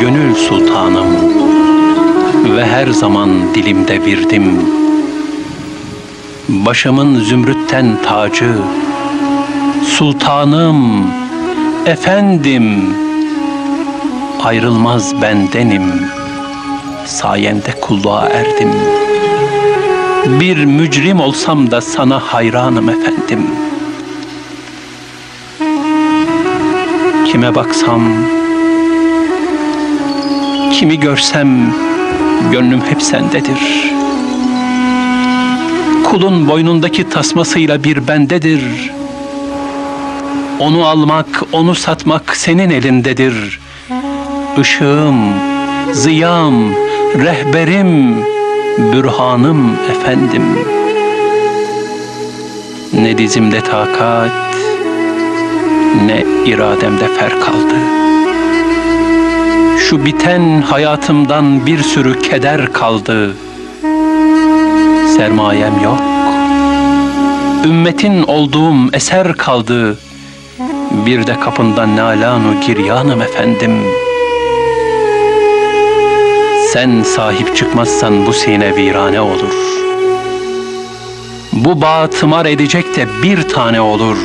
gönül sultanım ve her zaman dilimde virdim. Başımın zümrütten tacı, sultanım, efendim, ayrılmaz bendenim, sayende kulluğa erdim. Bir mücrim olsam da sana hayranım efendim. Kime baksam, kimi görsem gönlüm hep sendedir. Kulun boynundaki tasmasıyla bir bendedir. Onu almak, onu satmak senin elindedir. Işığım, ziyam, rehberim, bürhanım efendim. Ne dizimde takat, ne irademde fer kaldı. Şu biten hayatımdan bir sürü keder kaldı. Sermayem yok, ümmetin olduğum eser kaldı. Bir de kapından nalanu giryanım efendim. Sen sahip çıkmazsan bu sine virane olur. Bu bağ tımar edecek de bir tane olur.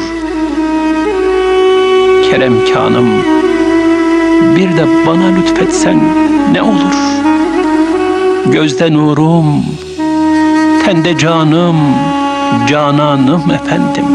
Keremkânım, bir de bana lütfetsen ne olur? Gözde nurum, tende canım, cananım efendim.